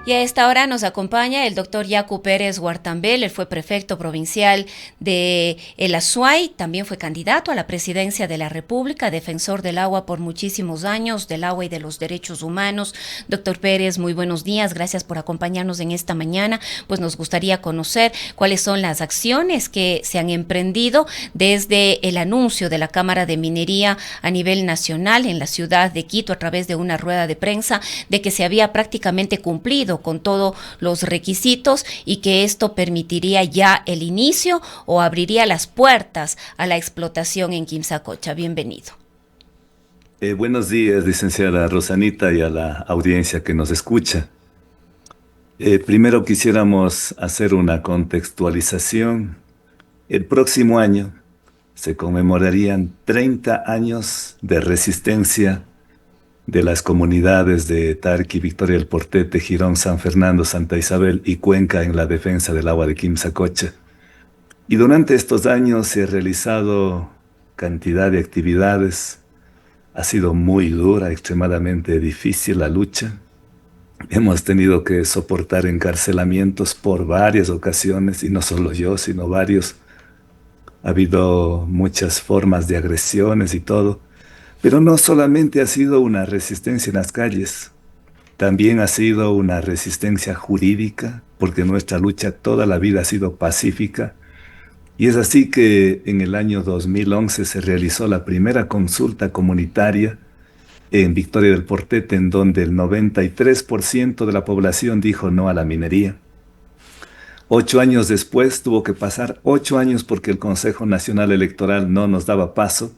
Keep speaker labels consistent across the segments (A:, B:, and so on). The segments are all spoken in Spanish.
A: Y a esta hora nos acompaña el doctor Yacu Pérez Huartambel. Él fue prefecto provincial de El Azuay, también fue candidato a la presidencia de la República, defensor del agua por muchísimos años, del agua y de los derechos humanos. Doctor Pérez, muy buenos días, gracias por acompañarnos en esta mañana. Pues nos gustaría conocer cuáles son las acciones que se han emprendido desde el anuncio de la Cámara de Minería a nivel nacional en la ciudad de Quito a través de una rueda de prensa de que se había prácticamente cumplido con todos los requisitos y que esto permitiría ya el inicio o abriría las puertas a la explotación en Quimsacocha. Bienvenido.
B: Buenos días, licenciada Rosanita, y a la audiencia que nos escucha. Primero quisiéramos hacer una contextualización. El próximo año se conmemorarían 30 años de resistencia de las comunidades de Tarqui, Victoria del Portete, Girón, San Fernando, Santa Isabel y Cuenca en la defensa del agua de Quimsacocha. Y durante estos años se ha realizado cantidad de actividades. Ha sido muy dura, extremadamente difícil la lucha. Hemos tenido que soportar encarcelamientos por varias ocasiones, y no solo yo, sino varios. Ha habido muchas formas de agresiones y todo. Pero no solamente ha sido una resistencia en las calles, también ha sido una resistencia jurídica, porque nuestra lucha toda la vida ha sido pacífica. Y es así que en el año 2011 se realizó la primera consulta comunitaria en Victoria del Portete, en donde el 93% de la población dijo no a la minería. 8 años después, tuvo que pasar 8 años porque el Consejo Nacional Electoral no nos daba paso.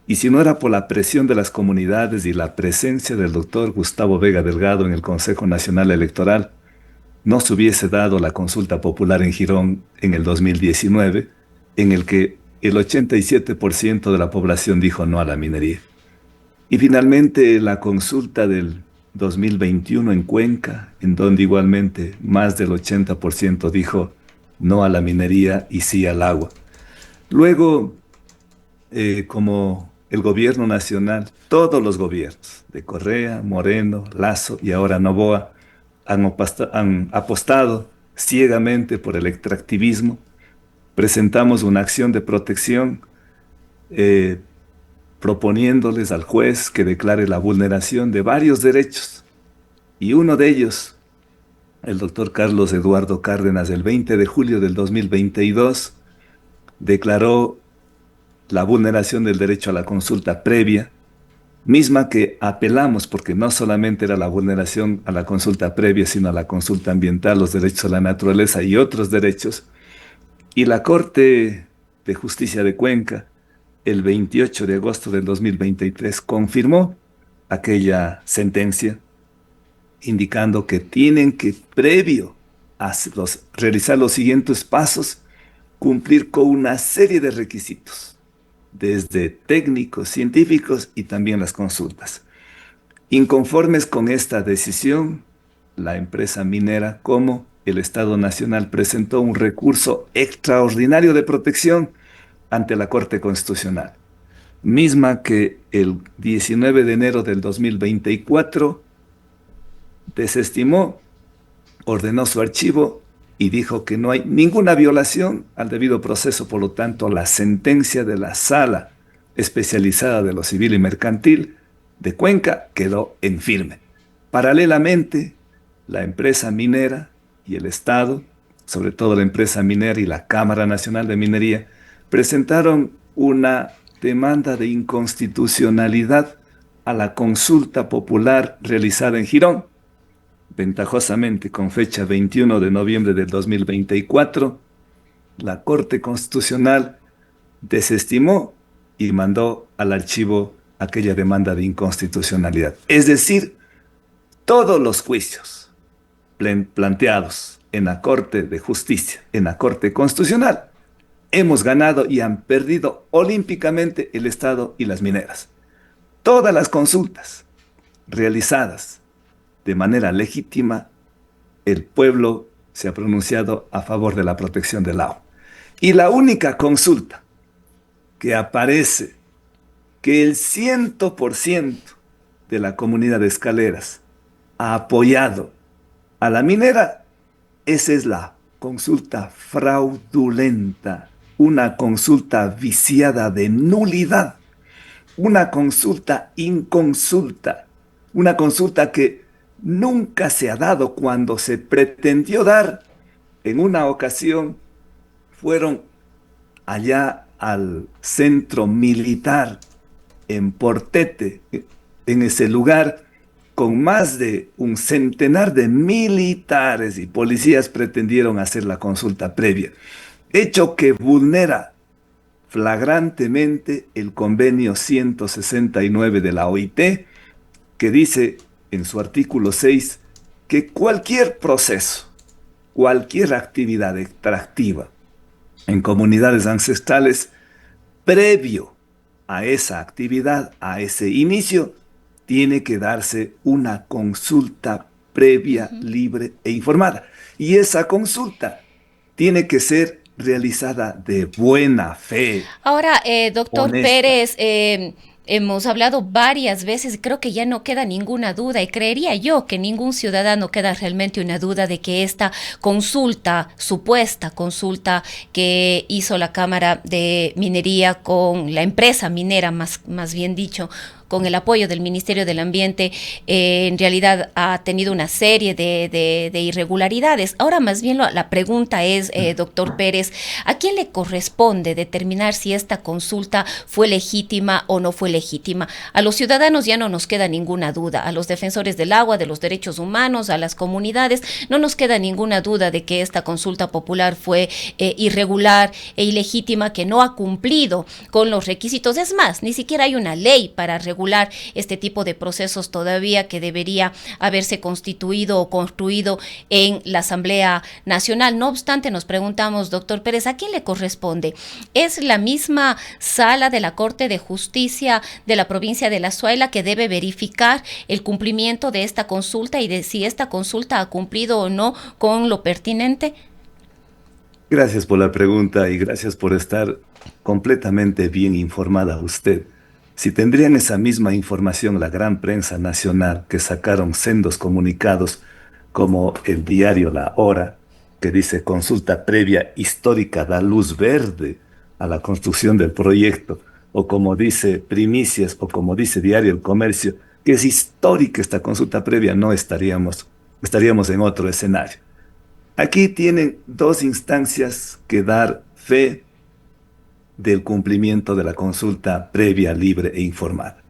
B: Y si no era por la presión de las comunidades y la presencia del doctor Gustavo Vega Delgado en el Consejo Nacional Electoral, no se hubiese dado la consulta popular en Girón en el 2019, en el que el 87% de la población dijo no a la minería. Y finalmente la consulta del 2021 en Cuenca, en donde igualmente más del 80% dijo no a la minería y sí al agua. Luego, como el gobierno nacional, todos los gobiernos, de Correa, Moreno, Lasso y ahora Noboa, han apostado ciegamente por el extractivismo. Presentamos una acción de protección eh, proponiéndoles al juez que declare la vulneración de varios derechos. Y uno de ellos, el doctor Carlos Eduardo Cárdenas, el 20 de julio del 2022, declaró la vulneración del derecho a la consulta previa, misma que apelamos porque no solamente era la vulneración a la consulta previa, sino a la consulta ambiental, los derechos a la naturaleza y otros derechos. Y la Corte de Justicia de Cuenca, el 28 de agosto del 2023, confirmó aquella sentencia, indicando que tienen que, previo a realizar los siguientes pasos, cumplir con una serie de requisitos, desde técnicos, científicos y también las consultas. Inconformes con esta decisión, la empresa minera como el Estado Nacional presentó un recurso extraordinario de protección ante la Corte Constitucional, misma que el 19 de enero del 2024 desestimó, ordenó su archivo y dijo que no hay ninguna violación al debido proceso. Por lo tanto, la sentencia de la Sala Especializada de lo Civil y Mercantil de Cuenca quedó en firme. Paralelamente, la empresa minera y el Estado, sobre todo la empresa minera y la Cámara Nacional de Minería, presentaron una demanda de inconstitucionalidad a la consulta popular realizada en Girón. Ventajosamente, con fecha 21 de noviembre del 2024, la Corte Constitucional desestimó y mandó al archivo aquella demanda de inconstitucionalidad. Es decir, todos los juicios planteados en la Corte de Justicia, en la Corte Constitucional, hemos ganado y han perdido olímpicamente el Estado y las mineras. Todas las consultas realizadas de manera legítima, el pueblo se ha pronunciado a favor de la protección del agua. Y la única consulta que aparece que el 100% de la comunidad de Escaleras ha apoyado a la minera. Esa es la consulta fraudulenta, una consulta viciada de nulidad, una consulta inconsulta, una consulta que nunca se ha dado. Cuando se pretendió dar en una ocasión, fueron allá al centro militar en Portete, en ese lugar, con más de un centenar de militares y policías pretendieron hacer la consulta previa, hecho que vulnera flagrantemente el convenio 169 de la OIT, que dice en su artículo 6 que cualquier proceso, cualquier actividad extractiva en comunidades ancestrales, previo a esa actividad, a ese inicio, tiene que darse una consulta previa, libre e informada. Y esa consulta tiene que ser realizada de buena fe.
A: Ahora, doctor
B: Honesta.
A: Pérez, hemos hablado varias veces, creo que ya no queda ninguna duda, y creería yo que ningún ciudadano queda realmente una duda de que esta consulta, supuesta consulta que hizo la Cámara de Minería con la empresa minera, más bien dicho, con el apoyo del Ministerio del Ambiente, en realidad ha tenido una serie de irregularidades. Ahora más bien la pregunta es, doctor Pérez, ¿a quién le corresponde determinar si esta consulta fue legítima o no fue legítima? A los ciudadanos ya no nos queda ninguna duda, a los defensores del agua, de los derechos humanos, a las comunidades, no nos queda ninguna duda de que esta consulta popular fue irregular e ilegítima, que no ha cumplido con los requisitos. Es más, ni siquiera hay una ley para regular este tipo de procesos todavía, que debería haberse constituido o construido en la Asamblea Nacional. No obstante, nos preguntamos, doctor Pérez, ¿a quién le corresponde? ¿Es la misma sala de la Corte de Justicia de la provincia de La Suaila que debe verificar el cumplimiento de esta consulta y de si esta consulta ha cumplido o no con lo pertinente?
B: Gracias por la pregunta y gracias por estar completamente bien informada usted. Si tendrían esa misma información la gran prensa nacional, que sacaron sendos comunicados, como el diario La Hora, que dice consulta previa histórica da luz verde a la construcción del proyecto, o como dice Primicias, o como dice Diario El Comercio, que es histórica esta consulta previa, no estaríamos en otro escenario. Aquí tienen dos instancias que dar fe del cumplimiento de la consulta previa, libre e informada.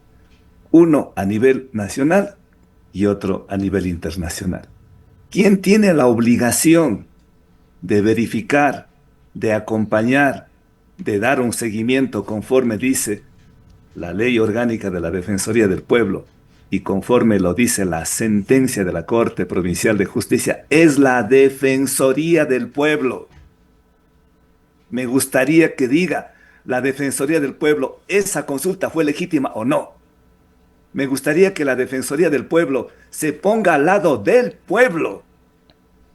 B: Uno a nivel nacional y otro a nivel internacional. ¿Quién tiene la obligación de verificar, de acompañar, de dar un seguimiento conforme dice la Ley Orgánica de la Defensoría del Pueblo y conforme lo dice la sentencia de la Corte Provincial de Justicia? Es la Defensoría del Pueblo. Me gustaría que diga la Defensoría del Pueblo, ¿esa consulta fue legítima o no? Me gustaría que la Defensoría del Pueblo se ponga al lado del pueblo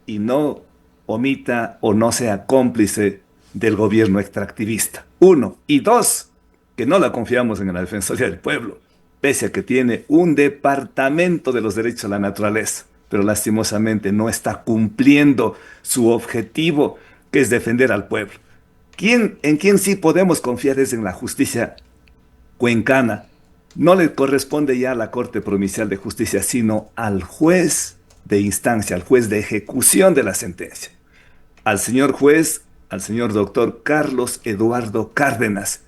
B: y no omita o no sea cómplice del gobierno extractivista. Uno. Y dos, que no la confiamos en la Defensoría del Pueblo, pese a que tiene un departamento de los derechos a la naturaleza, pero lastimosamente no está cumpliendo su objetivo, que es defender al pueblo. En quién sí podemos confiar es en la justicia cuencana. No le corresponde ya a la Corte Provincial de Justicia, sino al juez de instancia, al juez de ejecución de la sentencia. Al señor juez, al señor doctor Carlos Eduardo Cárdenas,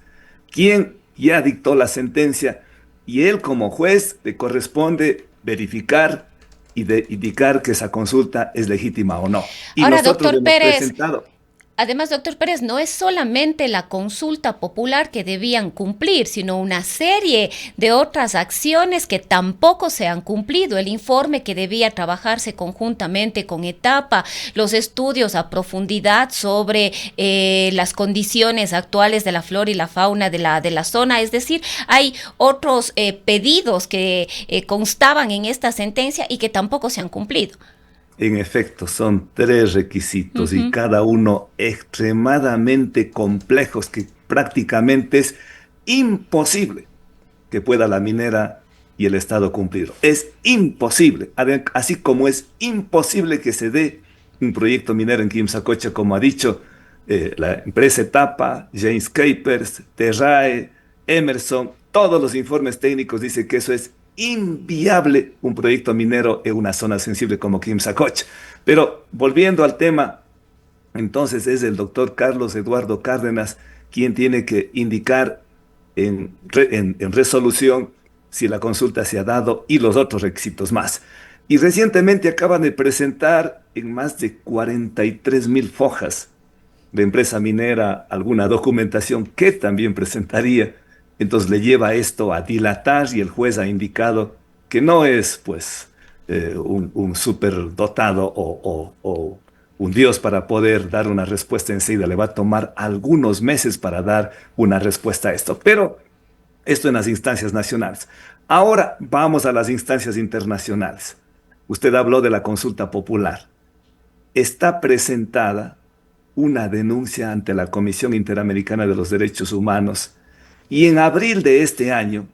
B: quien ya dictó la sentencia, y él como juez le corresponde verificar y indicar que esa consulta es legítima o no. Y
A: ahora,
B: nosotros
A: doctor
B: hemos
A: Pérez,
B: presentado.
A: además, doctor Pérez, no es solamente la consulta popular que debían cumplir, sino una serie de otras acciones que tampoco se han cumplido. El informe que debía trabajarse conjuntamente con Etapa, los estudios a profundidad sobre las condiciones actuales de la flora y la fauna de la zona. Es decir, hay otros pedidos que constaban en esta sentencia y que tampoco se han cumplido.
B: En efecto, son 3 requisitos y cada uno extremadamente complejos, que prácticamente es imposible que pueda la minera y el Estado cumplirlo. Es imposible, así como es imposible que se dé un proyecto minero en Quimsacocha, como ha dicho la empresa Etapa, James Capers, Terrae, Emerson, todos los informes técnicos dicen que eso es inviable, un proyecto minero en una zona sensible como Quimsacocha. Pero volviendo al tema, entonces es el doctor Carlos Eduardo Cárdenas quien tiene que indicar en resolución si la consulta se ha dado y los otros requisitos más. Y recientemente acaban de presentar en más de 43.000 fojas de empresa minera alguna documentación que también presentaría. Entonces le lleva esto a dilatar y el juez ha indicado que no es pues un superdotado o un dios para poder dar una respuesta enseguida. Le va a tomar algunos meses para dar una respuesta a esto. Pero esto en las instancias nacionales. Ahora vamos a las instancias internacionales. Usted habló de la consulta popular. Está presentada una denuncia ante la Comisión Interamericana de los Derechos Humanos y en abril de este año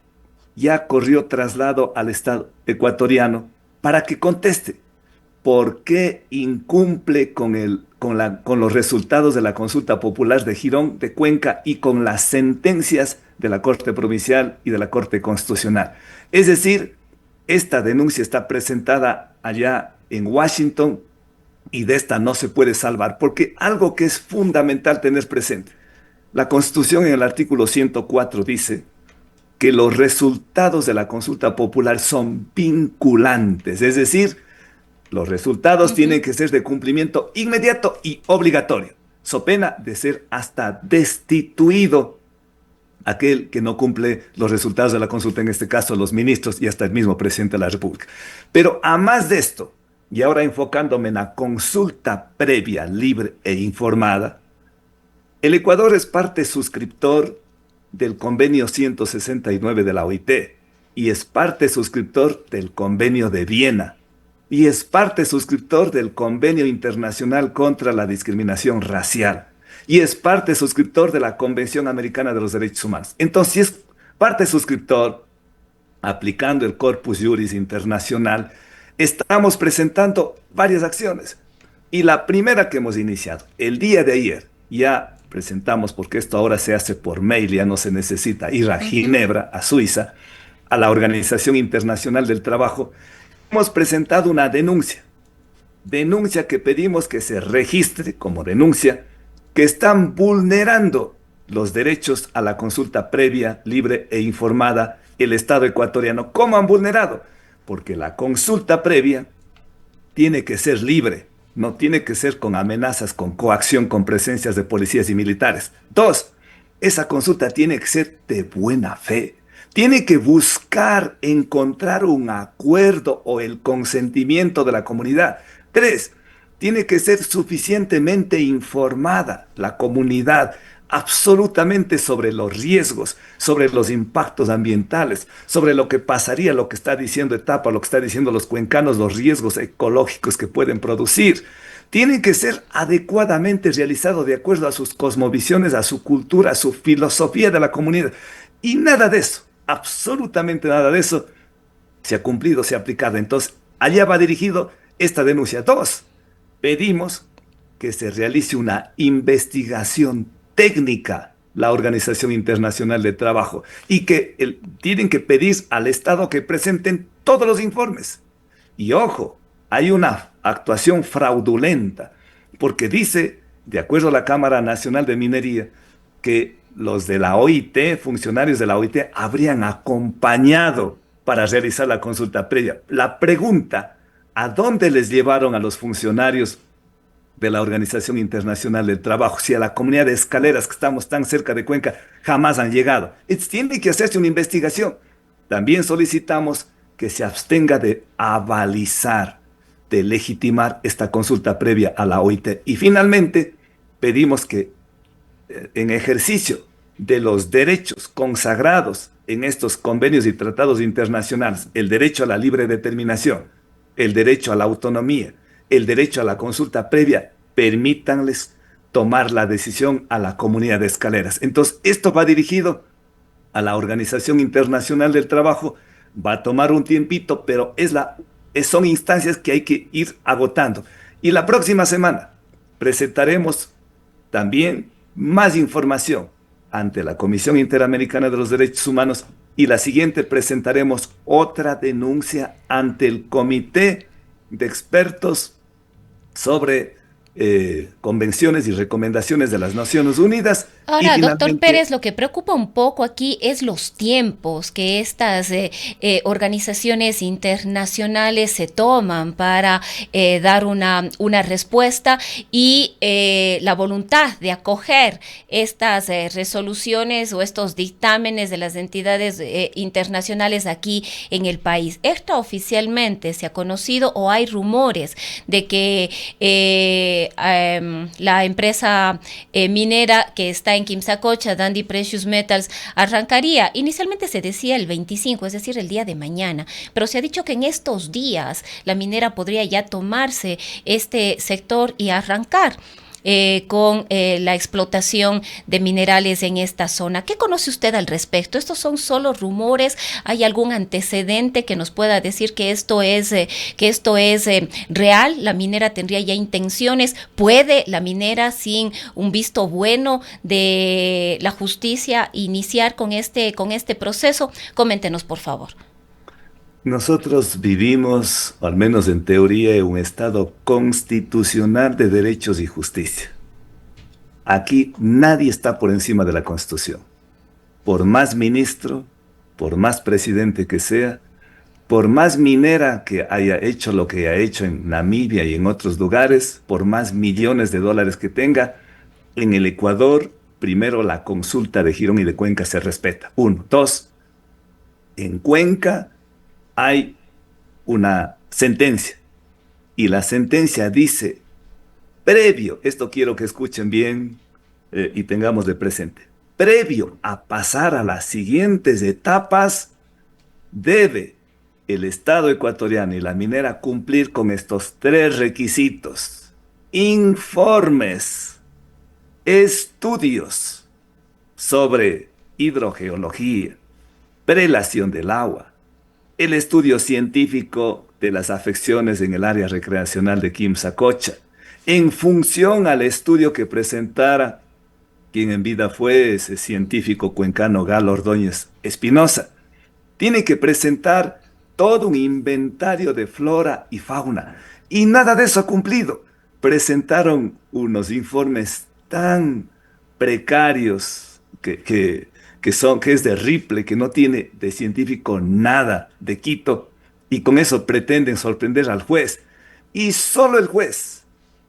B: ya corrió traslado al Estado ecuatoriano para que conteste por qué incumple con los resultados de la consulta popular de Girón, de Cuenca y con las sentencias de la Corte Provincial y de la Corte Constitucional. Es decir, esta denuncia está presentada allá en Washington y de esta no se puede salvar, porque algo que es fundamental tener presente, la Constitución en el artículo 104 dice que los resultados de la consulta popular son vinculantes, es decir, los resultados tienen que ser de cumplimiento inmediato y obligatorio, so pena de ser hasta destituido aquel que no cumple los resultados de la consulta, en este caso los ministros y hasta el mismo presidente de la República. Pero a más de esto, y ahora enfocándome en la consulta previa, libre e informada, el Ecuador es parte suscriptor del convenio 169 de la OIT y es parte suscriptor del convenio de Viena y es parte suscriptor del convenio internacional contra la discriminación racial y es parte suscriptor de la Convención Americana de los Derechos Humanos. Entonces, si es parte suscriptor, aplicando el Corpus Juris Internacional, estamos presentando varias acciones. Y la primera que hemos iniciado, el día de ayer, ya presentamos, porque esto ahora se hace por mail, ya no se necesita ir a Ginebra, a Suiza, a la Organización Internacional del Trabajo, hemos presentado una denuncia que pedimos que se registre como denuncia, que están vulnerando los derechos a la consulta previa, libre e informada el Estado ecuatoriano. ¿Cómo han vulnerado? Porque la consulta previa tiene que ser libre, no tiene que ser con amenazas, con coacción, con presencias de policías y militares. Dos, esa consulta tiene que ser de buena fe. Tiene que buscar encontrar un acuerdo o el consentimiento de la comunidad. Tres, tiene que ser suficientemente informada la comunidad absolutamente sobre los riesgos, sobre los impactos ambientales, sobre lo que pasaría, lo que está diciendo Etapa, lo que está diciendo los cuencanos, los riesgos ecológicos que pueden producir. Tienen que ser adecuadamente realizados de acuerdo a sus cosmovisiones, a su cultura, a su filosofía de la comunidad. Y nada de eso, absolutamente nada de eso, se ha cumplido, se ha aplicado. Entonces, allá va dirigido esta denuncia. Dos, pedimos que se realice una investigación técnica, la Organización Internacional de Trabajo, y que tienen que pedir al Estado que presenten todos los informes. Y ojo, hay una actuación fraudulenta, porque dice, de acuerdo a la Cámara Nacional de Minería, que los de la OIT, funcionarios de la OIT, habrían acompañado para realizar la consulta previa. La pregunta, ¿a dónde les llevaron a los funcionarios de la Organización Internacional del Trabajo? Si a la comunidad de Escaleras, que estamos tan cerca de Cuenca, jamás han llegado. Tiene que hacerse una investigación. También solicitamos que se abstenga de avalizar, de legitimar esta consulta previa a la OIT. Y finalmente, pedimos que en ejercicio de los derechos consagrados en estos convenios y tratados internacionales, el derecho a la libre determinación, el derecho a la autonomía, el derecho a la consulta previa, permítanles tomar la decisión a la comunidad de Escaleras. Entonces, esto va dirigido a la Organización Internacional del Trabajo, Va a tomar un tiempito, pero son instancias que hay que ir agotando. Y la próxima semana presentaremos también más información ante la Comisión Interamericana de los Derechos Humanos y la siguiente presentaremos otra denuncia ante el Comité de Expertos sobre convenciones y recomendaciones de las Naciones Unidas. Y
A: Ahora, doctor
B: finalmente,
A: Pérez, lo que preocupa un poco aquí es los tiempos que estas organizaciones internacionales se toman para dar una respuesta y la voluntad de acoger estas resoluciones o estos dictámenes de las entidades internacionales aquí en el país. ¿Esto oficialmente se ha conocido o hay rumores de que la empresa minera que está en Quimsacocha, Dundee Precious Metals, arrancaría? Inicialmente se decía el 25, es decir, el día de mañana, pero se ha dicho que en estos días la minera podría ya tomarse este sector y arrancar con la explotación de minerales en esta zona. ¿Qué conoce usted al respecto? ¿Estos son solo rumores? ¿Hay algún antecedente que nos pueda decir que esto es real? ¿La minera tendría ya intenciones? ¿Puede la minera, sin un visto bueno de la justicia, iniciar con este proceso? Coméntenos, por favor.
B: nosotros vivimos, al menos en teoría, en un Estado constitucional de derechos y justicia. Aquí nadie está por encima de la Constitución. Por más ministro, por más presidente que sea, por más minera que haya hecho lo que ha hecho en Namibia y en otros lugares, por más millones de dólares que tenga, en el Ecuador, primero la consulta de Girón y de Cuenca se respeta. Uno. Dos, en Cuenca hay una sentencia y la sentencia dice, previo, esto quiero que escuchen bien y tengamos de presente, previo a pasar a las siguientes etapas, debe el Estado ecuatoriano y la minera cumplir con estos tres requisitos: informes, estudios sobre hidrogeología, prelación del agua, el estudio científico de las afecciones en el área recreacional de Quimsacocha, en función al estudio que presentara quien en vida fue ese científico cuencano Galo Ordóñez Espinosa. Tiene que presentar todo un inventario de flora y fauna. Y nada de eso ha cumplido. Presentaron unos informes tan precarios que es de Ripley, que no tiene de científico nada de Quito, y con eso pretenden sorprender al juez. Y solo el juez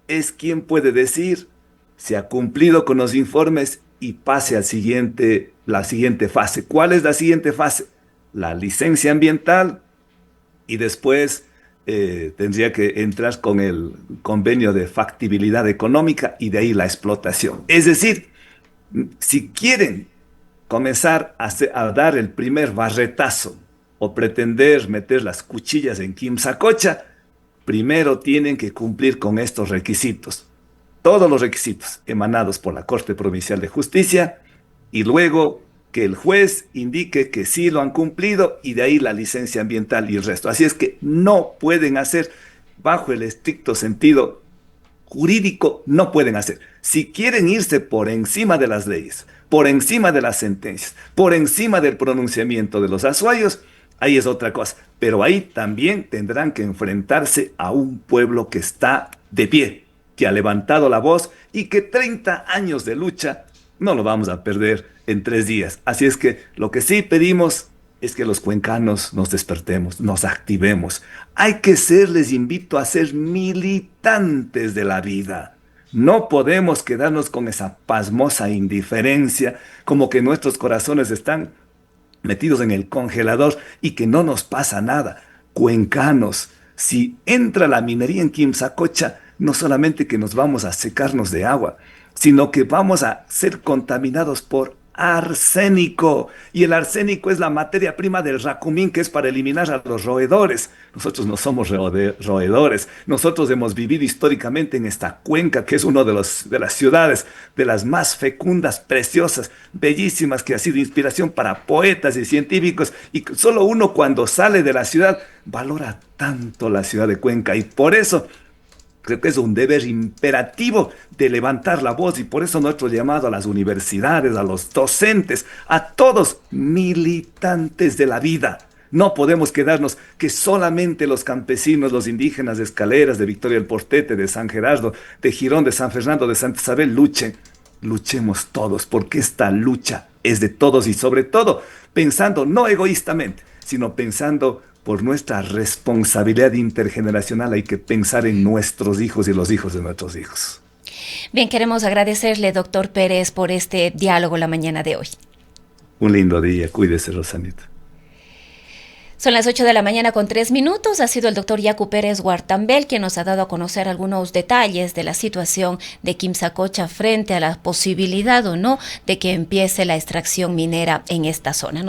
B: es quien puede decir si ha cumplido con los informes y pase la siguiente fase. ¿Cuál es la siguiente fase? La licencia ambiental, y después tendría que entrar con el convenio de factibilidad económica y de ahí la explotación. Es decir, si quieren comenzar a dar el primer barretazo o pretender meter las cuchillas en Quimsacocha, primero tienen que cumplir con estos requisitos. Todos los requisitos emanados por la Corte Provincial de Justicia, y luego que el juez indique que sí lo han cumplido, y de ahí la licencia ambiental y el resto. Así es que no pueden hacer, bajo el estricto sentido jurídico, no pueden hacer. Si quieren irse por encima de las leyes, por encima de las sentencias, por encima del pronunciamiento de los azuayos, ahí es otra cosa. Pero ahí también tendrán que enfrentarse a un pueblo que está de pie, que ha levantado la voz y que 30 años de lucha no lo vamos a perder en 3 días. Así es que lo que sí pedimos es que los cuencanos nos despertemos, nos activemos. Hay que ser, les invito a ser militantes de la vida. No podemos quedarnos con esa pasmosa indiferencia, como que nuestros corazones están metidos en el congelador y que no nos pasa nada. Cuencanos, si entra la minería en Quimsacocha, no solamente que nos vamos a secarnos de agua, sino que vamos a ser contaminados por arsénico. Y el arsénico es la materia prima del racumín, que es para eliminar a los roedores. Nosotros no somos roedores. Nosotros hemos vivido históricamente en esta cuenca, que es una de las ciudades, de las más fecundas, preciosas, bellísimas, que ha sido inspiración para poetas y científicos. Y solo uno cuando sale de la ciudad valora tanto la ciudad de Cuenca. Y por eso creo que es un deber imperativo de levantar la voz, y por eso nuestro llamado a las universidades, a los docentes, a todos militantes de la vida. No podemos quedarnos que solamente los campesinos, los indígenas de Escaleras, de Victoria del Portete, de San Gerardo, de Girón, de San Fernando, de Santa Isabel luchen. Luchemos todos, porque esta lucha es de todos, y sobre todo pensando no egoístamente, sino pensando por nuestra responsabilidad intergeneracional. Hay que pensar en nuestros hijos y los hijos de nuestros hijos.
A: Bien, queremos agradecerle, doctor Pérez, por este diálogo la mañana de hoy.
B: Un lindo día, cuídese, Rosanita.
A: Son las 8 de la mañana con 3 minutos. Ha sido el doctor Yacu Pérez Guartambel quien nos ha dado a conocer algunos detalles de la situación de Quimsacocha frente a la posibilidad o no de que empiece la extracción minera en esta zona.